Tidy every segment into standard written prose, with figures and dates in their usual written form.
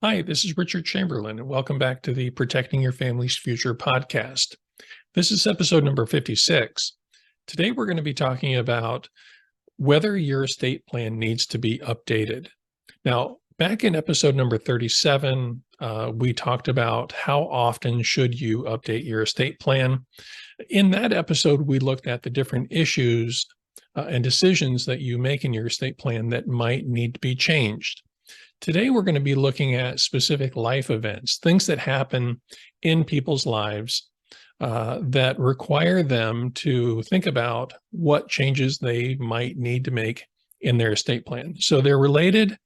Hi, this is Richard Chamberlain, and welcome back to the Protecting Your Family's Future podcast. This is episode number 56. Today, we're going to be talking about whether your estate plan needs to be updated. Now, back in episode number 37, we talked about how often should you update your estate plan. In that episode, we looked at the different issues and decisions that you make in your estate plan that might need to be changed. Today, we're going to be looking at specific life events, things that happen in people's lives that require them to think about what changes they might need to make in their estate plan. So they're related.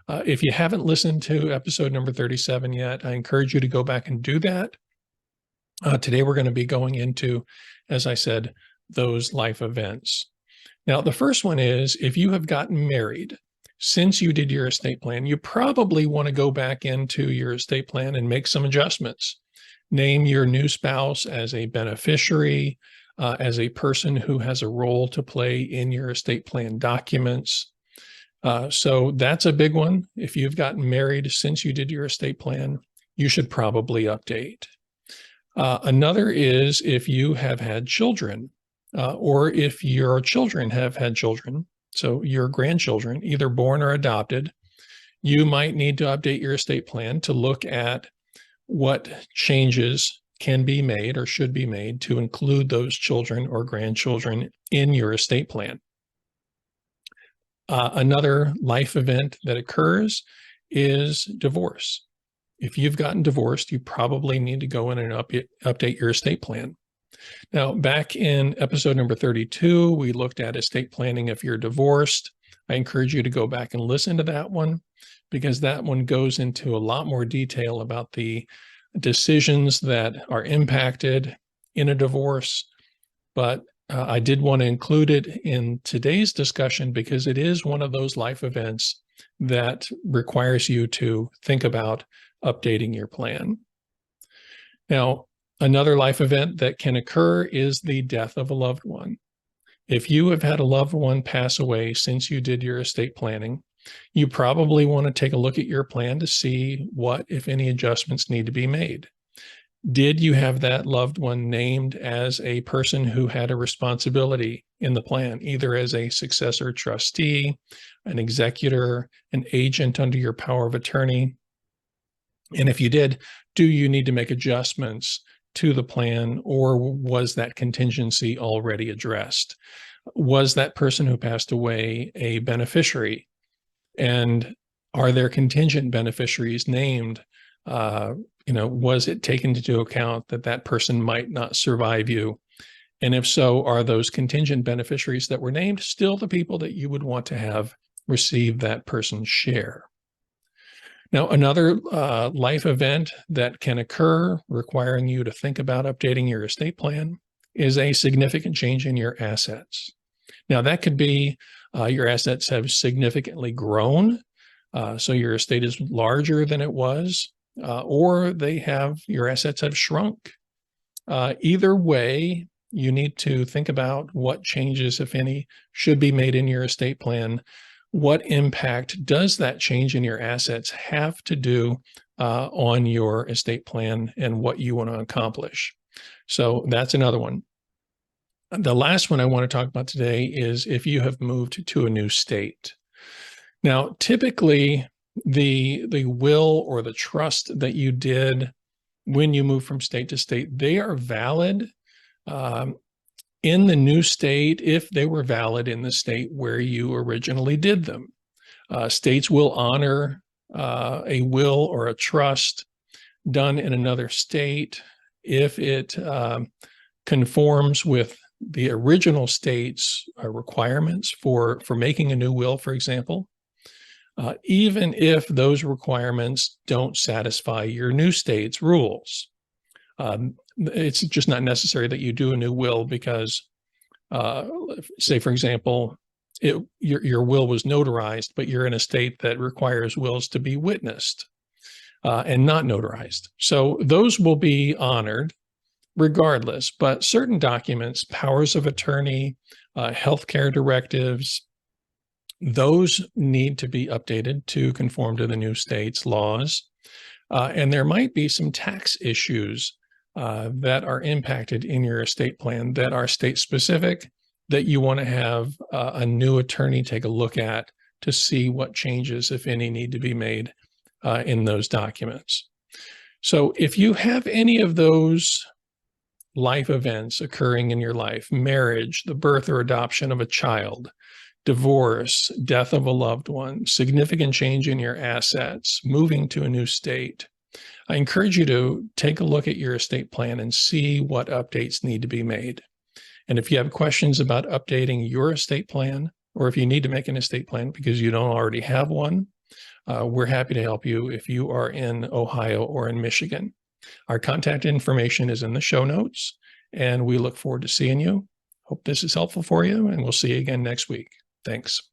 If you haven't listened to episode number 37 yet, I encourage you to go back and do that. Today, we're going to be going into, as I said, those life events. Now, the first one is if you have gotten married, since you did your estate plan, you probably want to go back into your estate plan and make some adjustments. Name your new spouse as a beneficiary, as a person who has a role to play in your estate plan documents. So that's a big one. If you've gotten married since you did your estate plan, you should probably update. Another is if you have had children, or if your children have had children, so your grandchildren, either born or adopted, you might need to update your estate plan to look at what changes can be made or should be made to include those children or grandchildren in your estate plan. Another life event that occurs is divorce. If you've gotten divorced, you probably need to go in and update your estate plan. Now, back in episode number 32, we looked at estate planning if you're divorced. I encourage you to go back and listen to that one because that one goes into a lot more detail about the decisions that are impacted in a divorce. But I did want to include it in today's discussion because it is one of those life events that requires you to think about updating your plan. Now, another life event that can occur is the death of a loved one. If you have had a loved one pass away since you did your estate planning, you probably want to take a look at your plan to see what, if any, adjustments need to be made. Did you have that loved one named as a person who had a responsibility in the plan, either as a successor trustee, an executor, an agent under your power of attorney? And if you did, do you need to make adjustments to the plan, or was that contingency already addressed? Was that person who passed away a beneficiary? And are there contingent beneficiaries named? Was it taken into account that that person might not survive you? And if so, are those contingent beneficiaries that were named still the people that you would want to have receive that person's share? Now, another life event that can occur requiring you to think about updating your estate plan is a significant change in your assets. Now, that could be your assets have significantly grown, so your estate is larger than it was, or your assets have shrunk. Either way, you need to think about what changes, if any, should be made in your estate plan. What impact does that change in your assets have to do on your estate plan and what you want to accomplish? So that's another one. The last one I want to talk about today is if you have moved to a new state. Now, typically, the will or the trust that you did when you move from state to state, they are valid in the new state if they were valid in the state where you originally did them. States will honor a will or a trust done in another state if it conforms with the original state's requirements for making a new will, for example, even if those requirements don't satisfy your new state's rules. It's just not necessary that you do a new will because, say, for example, your will was notarized, but you're in a state that requires wills to be witnessed and not notarized. So those will be honored regardless, but certain documents, powers of attorney, healthcare directives, those need to be updated to conform to the new state's laws. And there might be some tax issues that are impacted in your estate plan that are state specific that you want to have a new attorney take a look at to see what changes, if any, need to be made in those documents. So if you have any of those life events occurring in your life, marriage, the birth or adoption of a child, divorce, death of a loved one, significant change in your assets, moving to a new state, I encourage you to take a look at your estate plan and see what updates need to be made. And if you have questions about updating your estate plan, or if you need to make an estate plan because you don't already have one, we're happy to help you if you are in Ohio or in Michigan. Our contact information is in the show notes, and we look forward to seeing you. Hope this is helpful for you, and we'll see you again next week. Thanks.